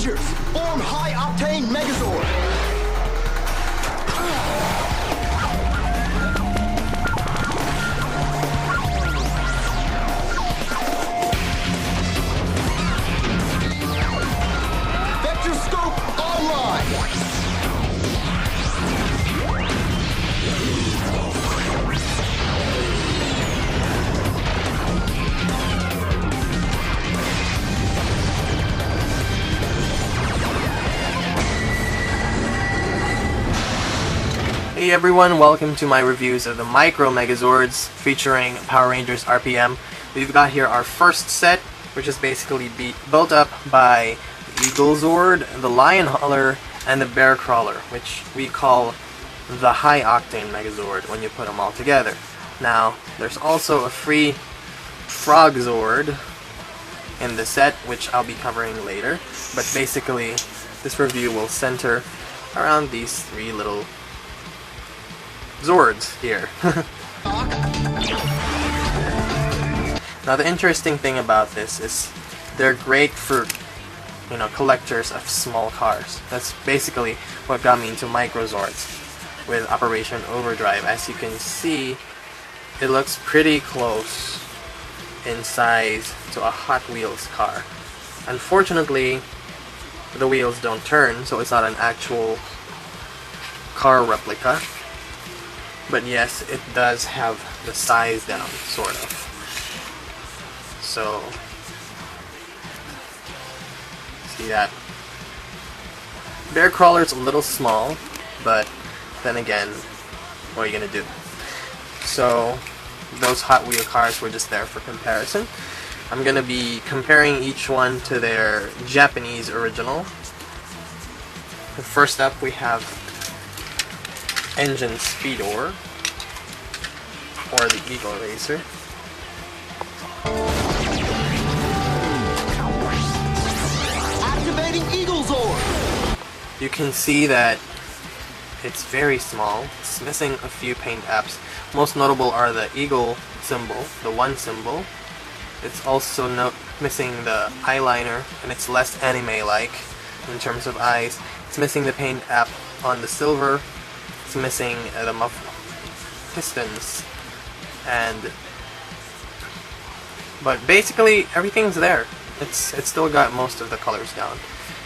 Rangers, form High Octane Megazord. Hey everyone, welcome to my reviews of the Micro Megazords featuring Power Rangers RPM. We've got here our first set, which is basically built up by the Eagle Zord, the Lion Hauler, and the Bear Crawler, which we call the High Octane Megazord when you put them all together. Now, there's also a free Frog Zord in the set, which I'll be covering later, but basically this review will center around these three little Zords here. Now the interesting thing about this is they're great for, collectors of small cars. That's basically what got me into Micro Zords with Operation Overdrive. As you can see, it looks pretty close in size to a Hot Wheels car. Unfortunately, the wheels don't turn, so it's not an actual car replica. But yes, it does have the size down, sort of. So, see that? Bear Crawler's a little small, but then again, what are you gonna do? So, those Hot Wheel cars were just there for comparison. I'm gonna be comparing each one to their Japanese original. First up, we have Engine Speedor, or the Eagle Racer. Activating Eagle Zord! You can see that it's very small. It's missing a few paint apps. Most notable are the Eagle symbol, the one symbol. It's also missing the eyeliner, and it's less anime-like in terms of eyes. It's missing the paint app on the silver. It's missing the pistons, but basically everything's there. It's still got most of the colors down.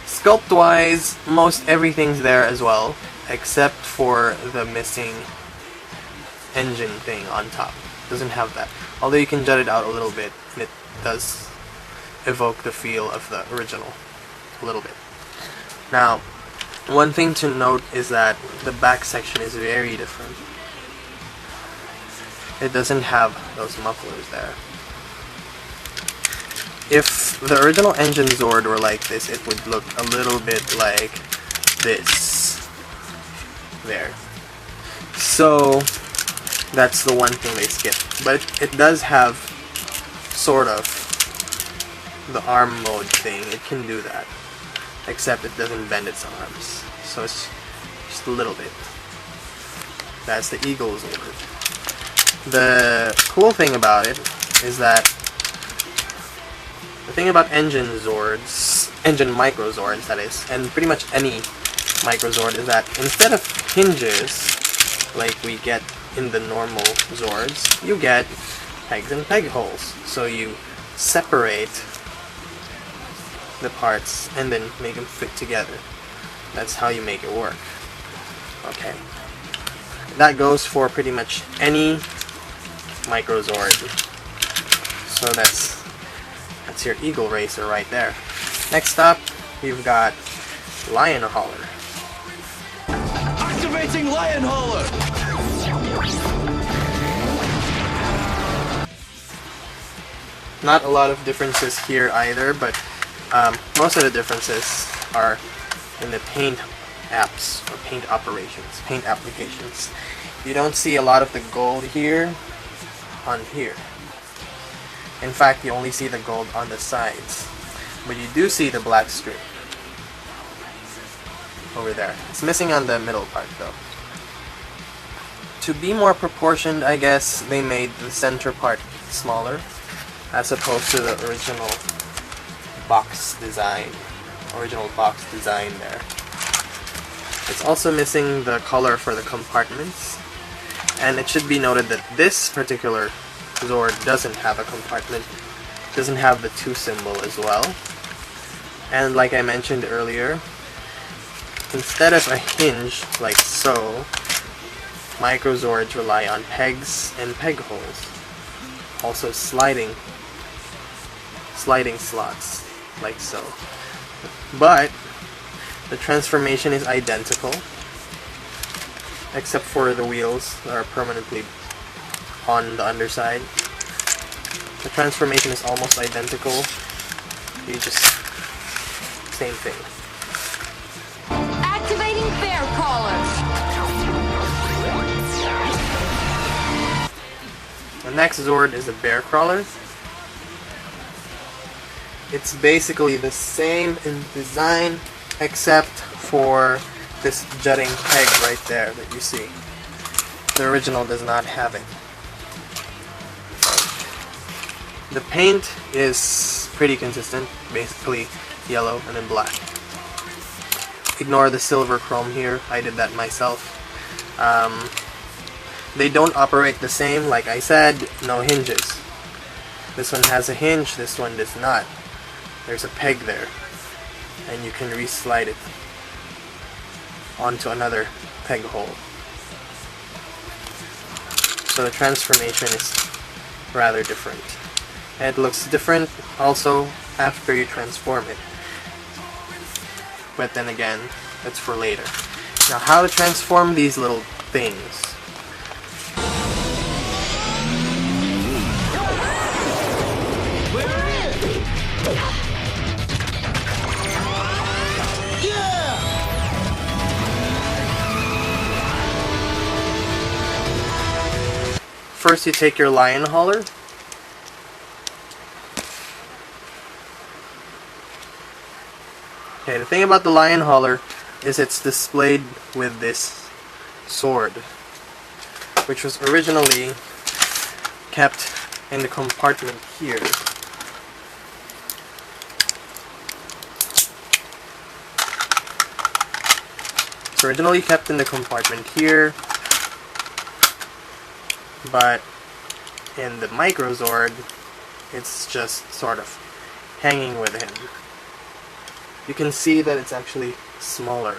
Sculpt wise, most everything's there as well, except for the missing engine thing on top. Doesn't have that. Although you can jut it out a little bit, and it does evoke the feel of the original a little bit. Now, one thing to note is that the back section is very different. It doesn't have those mufflers there. If the original Engine Zord were like this, it would look a little bit like this. There. So, that's the one thing they skipped. But it does have sort of the arm mode thing. It can do that. Except it doesn't bend its arms. So it's just a little bit. That's the Eagle Zord. The cool thing about it is that the thing about engine Micro Zords that is, and pretty much any Micro Zord, is that instead of hinges like we get in the normal Zords, you get pegs and peg holes. So you separate the parts and then make them fit together. That's how you make it work. Okay. That goes for pretty much any Micro Zord. So that's your Eagle Racer right there. Next up, we've got Lion Hauler. Activating Lion Hauler! Not a lot of differences here either, but most of the differences are in the paint apps or paint operations, paint applications. You don't see a lot of the gold here on here. In fact, you only see the gold on the sides, but you do see the black strip over there. It's missing on the middle part though. To be more proportioned, I guess, they made the center part smaller as opposed to the original box design original box design there. It's also missing the color for the compartments, and it should be noted that this particular Zord doesn't have a compartment, doesn't have the 2 symbol as well. And like I mentioned earlier, instead of a hinge like so, Micro Zords rely on pegs and peg holes. Also sliding slots like so. But the transformation is identical, except for the wheels that are permanently on the underside. The transformation is almost identical. You just same thing. Activating bear collar. The next Zord is a bear crawler. It's basically the same in design, except for this jutting peg right there that you see. The original does not have it. The paint is pretty consistent, basically yellow and then black. Ignore the silver chrome here, I did that myself. They don't operate the same, like I said, no hinges. This one has a hinge, this one does not. There's a peg there, and you can re-slide it onto another peg hole. So the transformation is rather different. And it looks different also after you transform it. But then again, that's for later. Now, how to transform these little things. First, you take your lion hauler. Okay, the thing about the lion hauler is it's displayed with this sword, which was originally kept in the compartment here. It's originally kept in the compartment here, but in the Micro Zord, it's just sort of hanging with him. You can see that it's actually smaller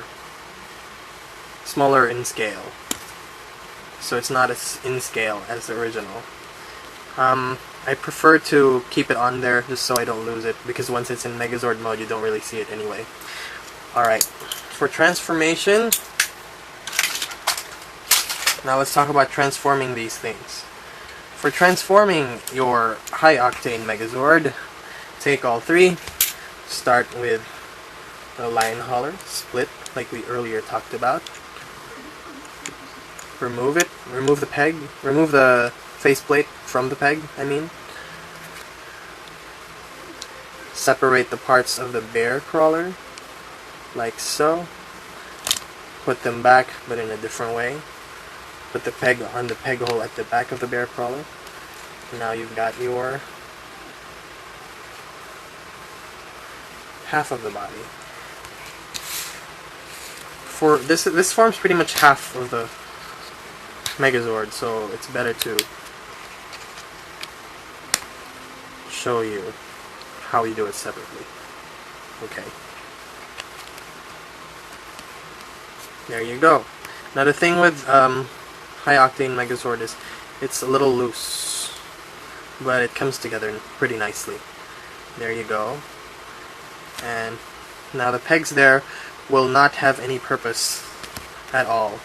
in scale. So it's not as in scale as the original. I prefer to keep it on there just so I don't lose it, because once it's in Megazord mode, you don't really see it anyway. Alright, for transformation, now let's talk about transforming these things. For transforming your High Octane Megazord, take all three, start with the lion hauler, split, like we earlier talked about. Remove it, remove the peg, remove the faceplate from the peg, I mean. Separate the parts of the bear crawler, like so. Put them back, but in a different way. Put the peg on the peg hole at the back of the bear crawler. Now you've got your half of the body. For this forms pretty much half of the Megazord, so it's better to show you how you do it separately. Okay. There you go. Now the thing with High Octane Megazord is it's a little loose, but it comes together pretty nicely. There you go. And now the pegs there will not have any purpose at all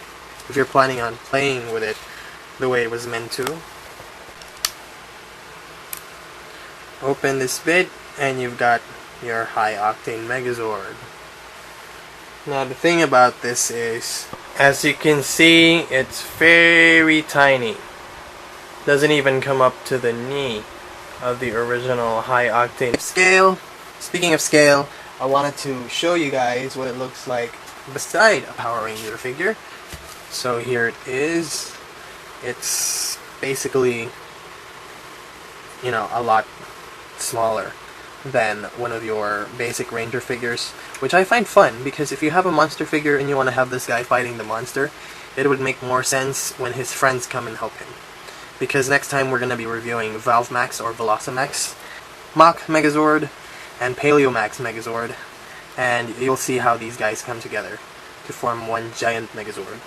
if you're planning on playing with it the way it was meant to. Open this bit and you've got your High Octane Megazord. Now the thing about this is, as you can see, it's very tiny. Doesn't even come up to the knee of the original High Octane scale. Speaking of scale, I wanted to show you guys what it looks like beside a Power Ranger figure. So here it is. It's basically, you know, a lot smaller. than one of your basic ranger figures, which I find fun, because if you have a monster figure and you want to have this guy fighting the monster, it would make more sense when his friends come and help him. Because next time we're going to be reviewing Valvemax or Velocimax, Mach Megazord, and Paleomax Megazord, and you'll see how these guys come together to form one giant Megazord.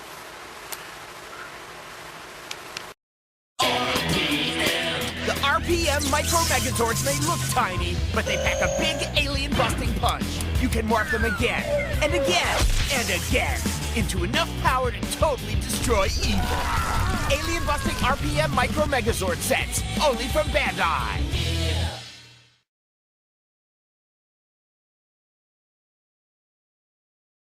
The RPM Micro Megazords may look tiny, but they pack a big alien-busting punch. You can morph them again, and again, and again, into enough power to totally destroy evil. Alien-busting RPM Micro Megazord sets, only from Bandai.